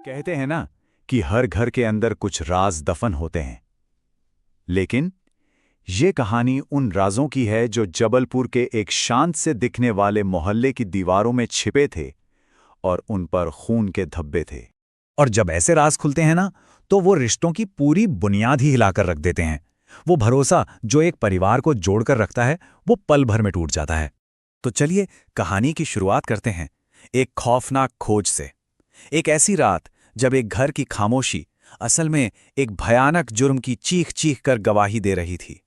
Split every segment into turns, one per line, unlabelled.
कहते हैं ना कि हर घर के अंदर कुछ राज दफन होते हैं। लेकिन ये कहानी उन राजों की है जो जबलपुर के एक शांत से दिखने वाले मोहल्ले की दीवारों में छिपे थे और उन पर खून के धब्बे थे।
और जब ऐसे राज खुलते हैं ना, तो वो रिश्तों की पूरी बुनियाद ही हिलाकर रख देते हैं। वो भरोसा जो एक परिवार को जोड़कर रखता है, वो पल भर में टूट जाता है। तो चलिए कहानी की शुरुआत करते हैं एक खौफनाक खोज से। एक ऐसी रात जब एक घर की खामोशी असल में एक भयानक जुर्म की चीख चीख कर गवाही दे रही थी।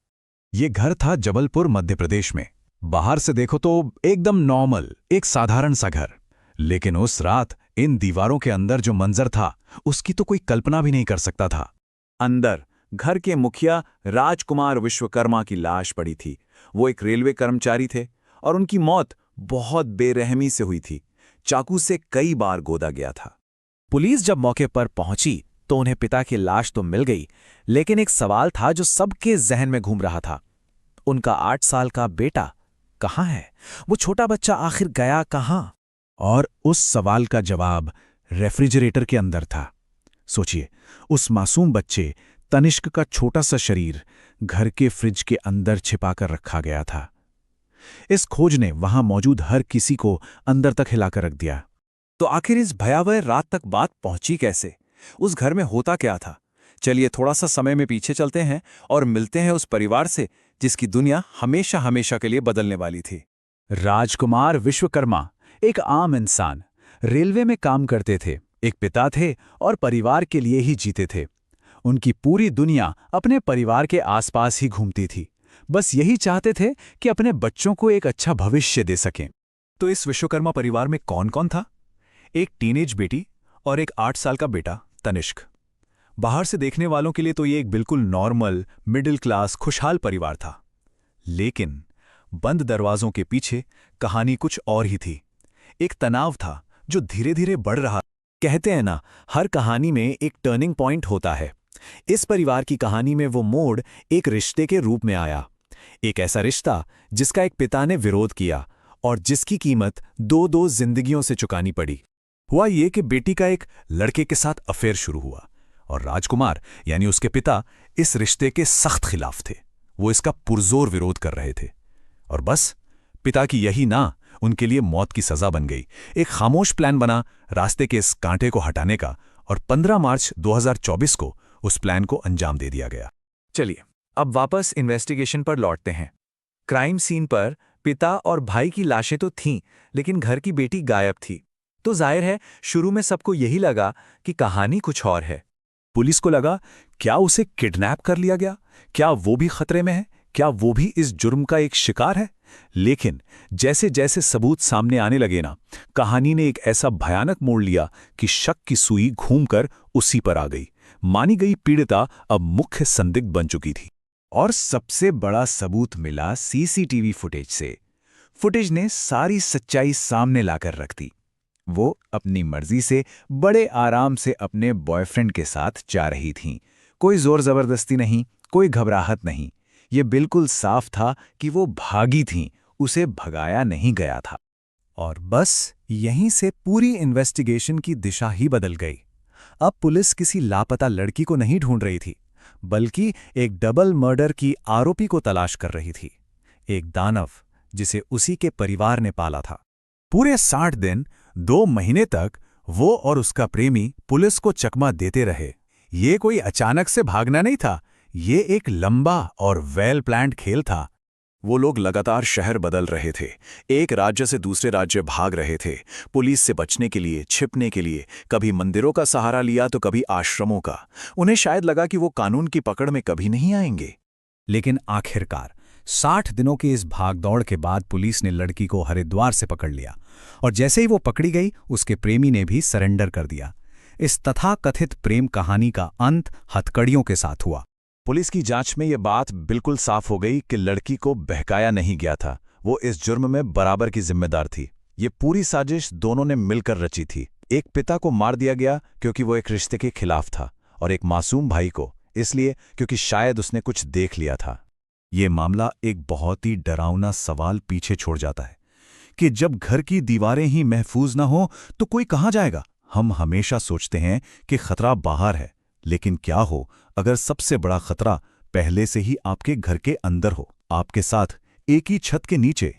ये घर था जबलपुर, मध्य प्रदेश में। बाहर से देखो तो एकदम नॉर्मल, एक साधारण सा घर। लेकिन उस रात इन दीवारों के अंदर जो मंजर था, उसकी तो कोई कल्पना भी नहीं कर सकता था।
अंदर घर के मुखिया राजकुमार विश्वकर्मा की लाश पड़ी थी। वो एक रेलवे कर्मचारी थे और उनकी मौत बहुत बेरहमी से हुई थी। चाकू से कई बार गोदा गया था।
पुलिस जब मौके पर पहुंची तो उन्हें पिता की लाश तो मिल गई, लेकिन एक सवाल था जो सबके जहन में घूम रहा था। उनका 8 साल का बेटा कहाँ है? वो छोटा बच्चा आखिर गया कहाँ? और उस सवाल का जवाब रेफ्रिजरेटर के अंदर था। सोचिए, उस मासूम बच्चे तनिष्क का छोटा सा शरीर घर के फ्रिज के अंदर छिपाकर रखा गया था। इस खोज ने वहां मौजूद हर किसी को अंदर तक हिलाकर रख दिया।
तो आखिर इस भयावह रात तक बात पहुंची कैसे? उस घर में होता क्या था? चलिए थोड़ा सा समय में पीछे चलते हैं और मिलते हैं उस परिवार से जिसकी दुनिया हमेशा हमेशा के लिए बदलने वाली थी।
राजकुमार विश्वकर्मा एक आम इंसान, रेलवे में काम करते थे। एक पिता थे और परिवार के लिए ही जीते थे। उनकी पूरी दुनिया अपने परिवार के आसपास ही घूमती थी। बस यही चाहते थे कि अपने बच्चों को एक अच्छा भविष्य दे सकें। तो इस विश्वकर्मा परिवार में कौन कौन था? एक टीनेज बेटी और एक 8 साल का बेटा तनिष्क। बाहर से देखने वालों के लिए तो ये एक बिल्कुल नॉर्मल, मिडिल क्लास, खुशहाल परिवार था। लेकिन बंद दरवाजों के पीछे कहानी कुछ और ही थी। एक तनाव था जो धीरे धीरे बढ़ रहा। कहते हैं ना, हर कहानी में एक टर्निंग पॉइंट होता है। इस परिवार की कहानी में वो मोड़ एक रिश्ते के रूप में आया। एक ऐसा रिश्ता जिसका एक पिता ने विरोध किया और जिसकी कीमत दो जिंदगियों से चुकानी पड़ी। हुआ ये कि बेटी का एक लड़के के साथ अफेयर शुरू हुआ और राजकुमार यानी उसके पिता इस रिश्ते के सख्त खिलाफ थे। वो इसका पुरजोर विरोध कर रहे थे और बस पिता की यही ना उनके लिए मौत की सजा बन गई। एक खामोश प्लान बना रास्ते के इस कांटे को हटाने का और 15 मार्च 2024 को उस प्लान को अंजाम दे दिया गया।
चलिए अब वापस इन्वेस्टिगेशन पर लौटते हैं। क्राइम सीन पर पिता और भाई की लाशें तो थीं, लेकिन घर की बेटी गायब थी। तो जाहिर है शुरू में सबको यही लगा कि कहानी कुछ और है।
पुलिस को लगा, क्या उसे किडनैप कर लिया गया? क्या वो भी खतरे में है? क्या वो भी इस जुर्म का एक शिकार है? लेकिन जैसे जैसे सबूत सामने आने लगे ना, कहानी ने एक ऐसा भयानक मोड़ लिया कि शक की सुई घूमकर उसी पर आ गई। मानी गई पीड़िता अब मुख्य संदिग्ध बन चुकी थी। और सबसे बड़ा सबूत मिला सीसीटीवी फुटेज से। फुटेज ने सारी सच्चाई सामने लाकर रख दी। वो अपनी मर्जी से बड़े आराम से अपने बॉयफ्रेंड के साथ जा रही थीं। कोई जोर जबरदस्ती नहीं, कोई घबराहट नहीं। ये बिल्कुल साफ था कि वो भागी थीं, उसे भगाया नहीं गया था। और बस यहीं से पूरी इन्वेस्टिगेशन की दिशा ही बदल गई। अब पुलिस किसी लापता लड़की को नहीं ढूंढ रही थी, बल्कि एक डबल मर्डर की आरोपी को तलाश कर रही थी। एक दानव जिसे उसी के परिवार ने पाला था। पूरे 60 दिन, 2 महीने तक वो और उसका प्रेमी पुलिस को चकमा देते रहे। ये कोई अचानक से भागना नहीं था, ये एक लंबा और वेल प्लान्ड खेल था।
वो लोग लगातार शहर बदल रहे थे, एक राज्य से दूसरे राज्य भाग रहे थे, पुलिस से बचने के लिए, छिपने के लिए। कभी मंदिरों का सहारा लिया तो कभी आश्रमों का। उन्हें शायद लगा कि वो कानून की पकड़ में कभी नहीं आएंगे।
लेकिन आखिरकार 60 दिनों की इस भागदौड़ के बाद पुलिस ने लड़की को हरिद्वार से पकड़ लिया और जैसे ही वो पकड़ी गई, उसके प्रेमी ने भी सरेंडर कर दिया। इस तथाकथित प्रेम कहानी का अंत हथकड़ियों के साथ हुआ।
पुलिस की जांच में ये बात बिल्कुल साफ हो गई कि लड़की को बहकाया नहीं गया था। वो इस जुर्म में बराबर की जिम्मेदार थी। ये पूरी साजिश दोनों ने मिलकर रची थी। एक पिता को मार दिया गया क्योंकि वो एक रिश्ते के खिलाफ था, और एक मासूम भाई को इसलिए क्योंकि शायद उसने कुछ देख लिया था।
ये मामला एक बहुत ही डरावना सवाल पीछे छोड़ जाता है कि जब घर की दीवारें ही महफूज न हो तो कोई कहाँ जाएगा?
हम हमेशा सोचते हैं कि खतरा बाहर है, लेकिन क्या हो अगर सबसे बड़ा खतरा पहले से ही आपके घर के अंदर हो, आपके साथ एक ही छत के नीचे।